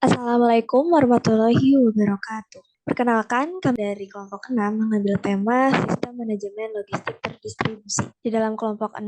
Assalamualaikum warahmatullahi wabarakatuh. Perkenalkan, kami dari kelompok 6 mengambil tema Sistem Manajemen Logistik Terdistribusi. Di dalam kelompok 6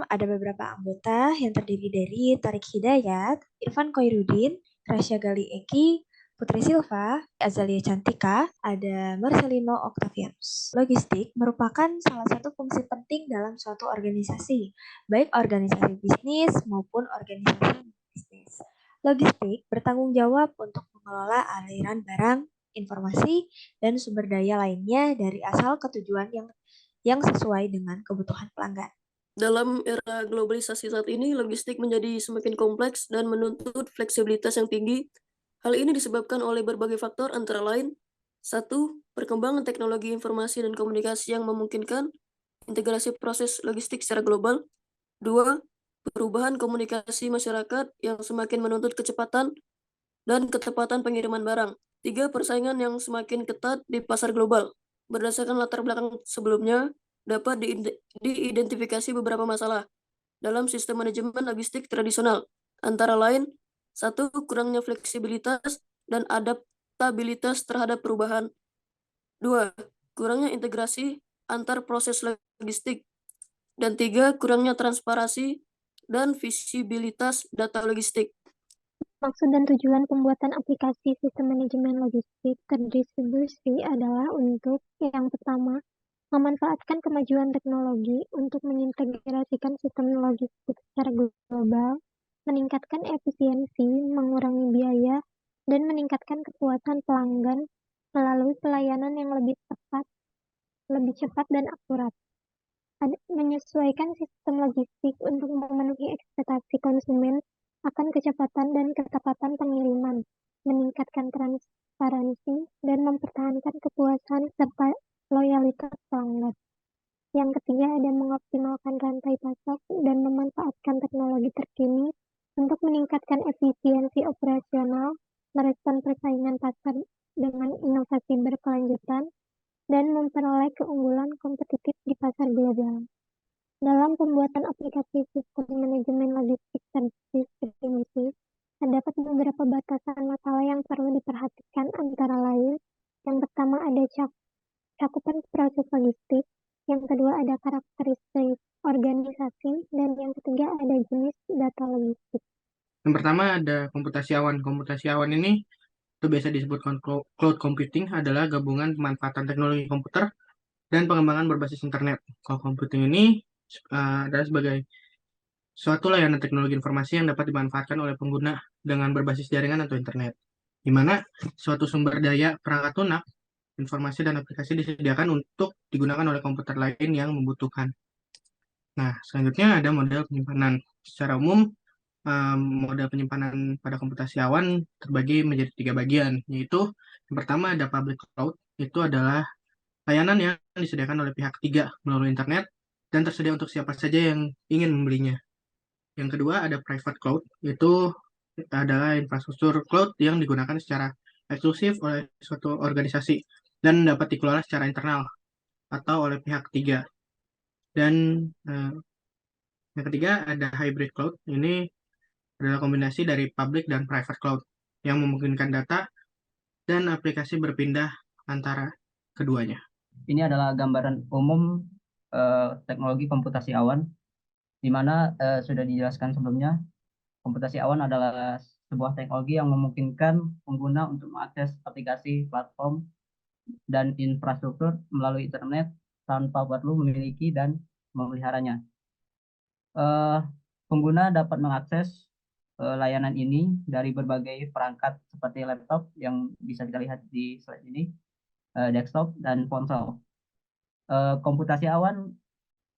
ada beberapa anggota yang terdiri dari Tarik Hidayat, Irfan Koirudin, Rasya Gali Eki, Putri Silva, Azalia Cantika, ada Marcelino Octavianus. Logistik merupakan salah satu fungsi penting dalam suatu organisasi, baik organisasi bisnis maupun organisasi bisnis. Logistik bertanggung jawab untuk mengelola aliran barang, informasi, dan sumber daya lainnya dari asal ke tujuan yang sesuai dengan kebutuhan pelanggan. Dalam era globalisasi saat ini, logistik menjadi semakin kompleks dan menuntut fleksibilitas yang tinggi. Hal ini disebabkan oleh berbagai faktor antara lain: satu, perkembangan teknologi informasi dan komunikasi yang memungkinkan integrasi proses logistik secara global; dua, perubahan komunikasi masyarakat yang semakin menuntut kecepatan dan ketepatan pengiriman barang; tiga, persaingan yang semakin ketat di pasar global. Berdasarkan latar belakang sebelumnya, dapat diidentifikasi beberapa masalah dalam sistem manajemen logistik tradisional, antara lain: satu, kurangnya fleksibilitas dan adaptabilitas terhadap perubahan; dua, kurangnya integrasi antar proses logistik; dan tiga, kurangnya transparansi dan visibilitas data logistik. Maksud dan tujuan pembuatan aplikasi sistem manajemen logistik terdistribusi adalah untuk, yang pertama, memanfaatkan kemajuan teknologi untuk mengintegrasikan sistem logistik secara global, meningkatkan efisiensi, mengurangi biaya, dan meningkatkan kepuasan pelanggan melalui pelayanan yang lebih tepat, lebih cepat, dan akurat. Menyesuaikan sistem logistik untuk memenuhi ekspektasi konsumen akan kecepatan dan ketepatan pengiriman, meningkatkan transparansi, dan mempertahankan kepuasan serta loyalitas pelanggan. Yang ketiga ada mengoptimalkan rantai pasok dan memanfaatkan teknologi terkini untuk meningkatkan efisiensi operasional, merespon persaingan pasar dengan inovasi berkelanjutan, dan memperoleh keunggulan kompetitif di pasar global. Dalam pembuatan aplikasi sistem manajemen logistik terdistribusi, terdapat beberapa batasan masalah yang perlu diperhatikan, antara lain: yang pertama ada cakupan proses logistik, yang kedua ada karakteristik organisasi, dan yang ketiga ada jenis data logistik. Yang pertama ada komputasi awan. Komputasi awan ini itu biasa disebut cloud computing, adalah gabungan pemanfaatan teknologi komputer dan pengembangan berbasis internet. Cloud computing ini adalah sebagai suatu layanan teknologi informasi yang dapat dimanfaatkan oleh pengguna dengan berbasis jaringan atau internet, di mana suatu sumber daya perangkat lunak, informasi dan aplikasi disediakan untuk digunakan oleh komputer lain yang membutuhkan. Nah, selanjutnya ada model penyimpanan. Secara umum, model penyimpanan pada komputasi awan terbagi menjadi 3 bagian, yaitu yang pertama ada public cloud. Itu adalah layanan yang disediakan oleh pihak ketiga melalui internet dan tersedia untuk siapa saja yang ingin membelinya. Yang kedua ada private cloud, itu adalah infrastruktur cloud yang digunakan secara eksklusif oleh suatu organisasi dan dapat dikelola secara internal atau oleh pihak ketiga. Dan yang ketiga ada hybrid cloud. Ini adalah kombinasi dari public dan private cloud yang memungkinkan data dan aplikasi berpindah antara keduanya. Ini adalah gambaran umum teknologi komputasi awan, di mana sudah dijelaskan sebelumnya. Komputasi awan adalah sebuah teknologi yang memungkinkan pengguna untuk mengakses aplikasi, platform, dan infrastruktur melalui internet tanpa perlu memiliki dan memeliharanya. Pengguna dapat mengakses layanan ini dari berbagai perangkat seperti laptop yang bisa kita lihat di slide ini, desktop, dan ponsel. Komputasi awan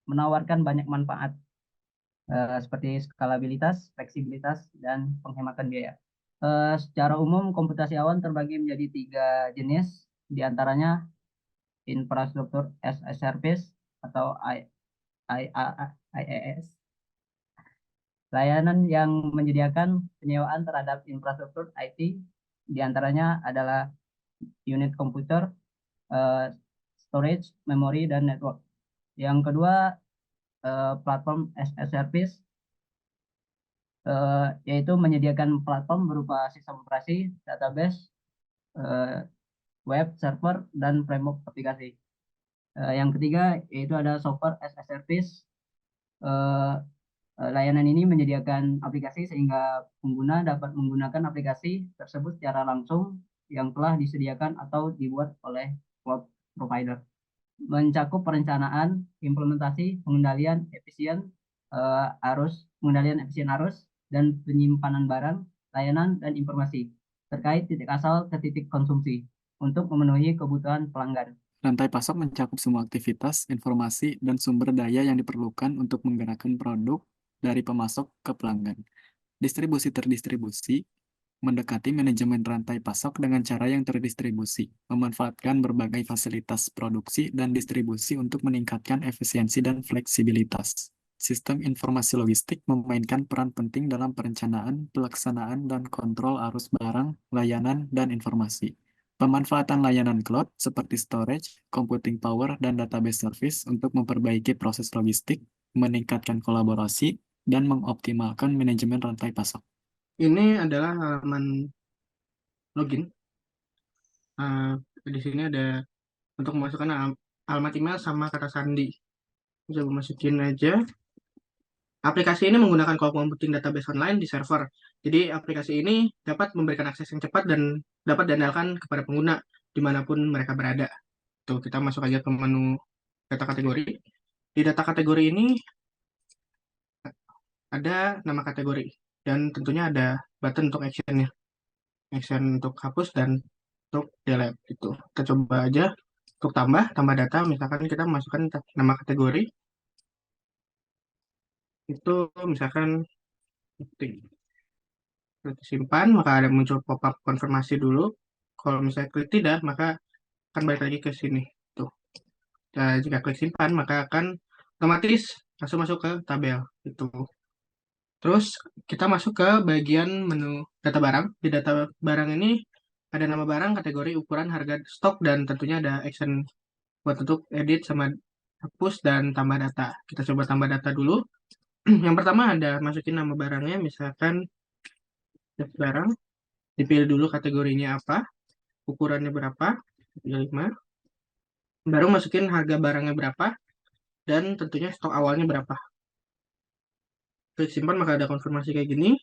menawarkan banyak manfaat seperti skalabilitas, fleksibilitas, dan penghematan biaya. Secara umum, komputasi awan terbagi menjadi 3 jenis, diantaranya infrastruktur as a service atau IaaS, layanan yang menyediakan penyewaan terhadap infrastruktur IT, diantaranya adalah unit komputer, storage, memori, dan network. Yang kedua, platform as a service, yaitu menyediakan platform berupa sistem operasi, database, web, server, dan framework aplikasi. Yang ketiga yaitu ada software as a service. Layanan ini menyediakan aplikasi sehingga pengguna dapat menggunakan aplikasi tersebut secara langsung yang telah disediakan atau dibuat oleh cloud provider. Mencakup perencanaan, implementasi, pengendalian efisien arus, dan penyimpanan barang, layanan, dan informasi terkait titik asal ke titik konsumsi untuk memenuhi kebutuhan pelanggan. Rantai pasok mencakup semua aktivitas, informasi, dan sumber daya yang diperlukan untuk menggerakkan produk dari pemasok ke pelanggan. Distribusi terdistribusi mendekati manajemen rantai pasok dengan cara yang terdistribusi, memanfaatkan berbagai fasilitas produksi dan distribusi untuk meningkatkan efisiensi dan fleksibilitas. Sistem informasi logistik memainkan peran penting dalam perencanaan, pelaksanaan, dan kontrol arus barang, layanan, dan informasi. Pemanfaatan layanan cloud seperti storage, computing power, dan database service untuk memperbaiki proses logistik, meningkatkan kolaborasi, dan mengoptimalkan manajemen rantai pasok. Ini adalah halaman login. Di sini ada untuk memasukkan alamat email sama kata sandi. Coba masukin aja. Aplikasi ini menggunakan cloud computing database online di server. Jadi aplikasi ini dapat memberikan akses yang cepat dan dapat diandalkan kepada pengguna dimanapun mereka berada. Tuh, kita masuk aja ke menu data kategori. Di data kategori ini ada nama kategori dan tentunya ada button untuk actionnya. Action untuk hapus dan untuk delete gitu. Kita coba aja untuk tambah data. Misalkan kita masukkan nama kategori itu misalkan penting. Simpan, maka ada muncul pop-up konfirmasi dulu. Kalau misalnya klik tidak, maka akan balik lagi ke sini. Tuh. Dan jika klik simpan, maka akan otomatis langsung masuk ke tabel. Itu. Terus kita masuk ke bagian menu data barang. Di data barang ini ada nama barang, kategori, ukuran, harga, stok, dan tentunya ada action buat untuk edit sama hapus dan tambah data. Kita coba tambah data dulu. Yang pertama ada masukin nama barangnya, misalkan barang, dipilih dulu kategorinya apa, ukurannya berapa, 5, baru masukin harga barangnya berapa, dan tentunya stok awalnya berapa. Klik simpan, maka ada konfirmasi kayak gini.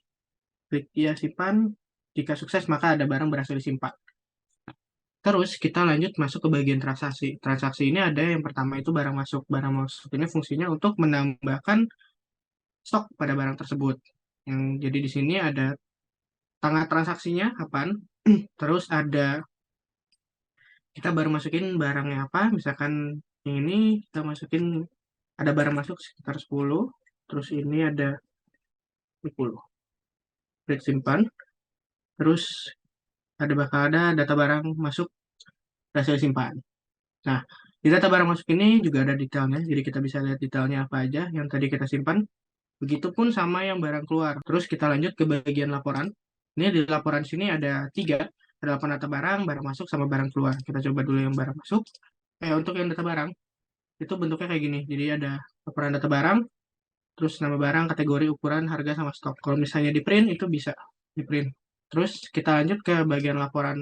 Klik ya simpan, jika sukses maka ada barang berhasil disimpan. Terus kita lanjut masuk ke bagian transaksi. Transaksi ini ada yang pertama itu barang masuk. Barang masuk ini fungsinya untuk menambahkan stok pada barang tersebut. Jadi di sini ada tanggal transaksinya kapan, terus ada kita baru masukin barangnya apa, misalkan yang ini kita masukin ada barang masuk sekitar 10, terus ini ada 10. Klik simpan, terus bakal ada data barang masuk hasil simpan. Nah, di data barang masuk ini juga ada detailnya, jadi kita bisa lihat detailnya apa aja yang tadi kita simpan. Begitupun sama yang barang keluar. Terus kita lanjut ke bagian laporan. Ini di laporan sini ada 3. Ada laporan data barang, barang masuk, sama barang keluar. Kita coba dulu yang barang masuk. Untuk yang data barang, itu bentuknya kayak gini. Jadi ada laporan data barang, terus nama barang, kategori, ukuran, harga, sama stok. Kalau misalnya di print, itu bisa di print. Terus kita lanjut ke bagian laporan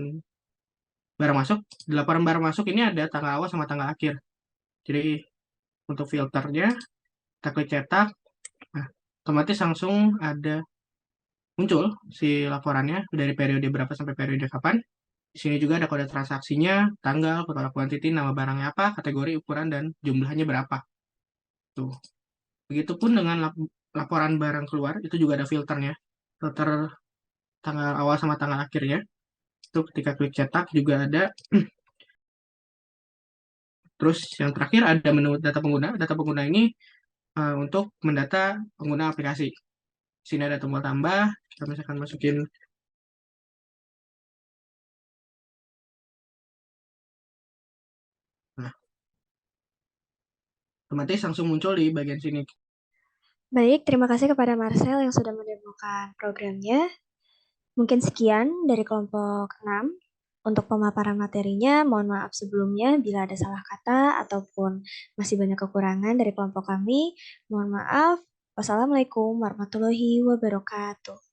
barang masuk. Di laporan barang masuk ini ada tanggal awal sama tanggal akhir. Jadi untuk filternya, kita klik cetak. Nah, otomatis langsung ada muncul si laporannya dari periode berapa sampai periode kapan. Di sini juga ada kode transaksinya, tanggal, total quantity, nama barangnya apa, kategori, ukuran, dan jumlahnya berapa. Tuh. Begitupun dengan laporan barang keluar, itu juga ada filternya. Filter tanggal awal sama tanggal akhirnya. Itu ketika klik cetak juga ada. Terus yang terakhir ada menu data pengguna. Data pengguna ini untuk mendata pengguna aplikasi. Di sini ada tombol tambah, kita misalkan masukin otomatis langsung muncul di bagian sini. Baik, terima kasih kepada Marcel yang sudah mendemokan programnya. Mungkin sekian dari kelompok 6. Untuk pemaparan materinya, mohon maaf sebelumnya bila ada salah kata ataupun masih banyak kekurangan dari kelompok kami. Mohon maaf. Wassalamualaikum warahmatullahi wabarakatuh.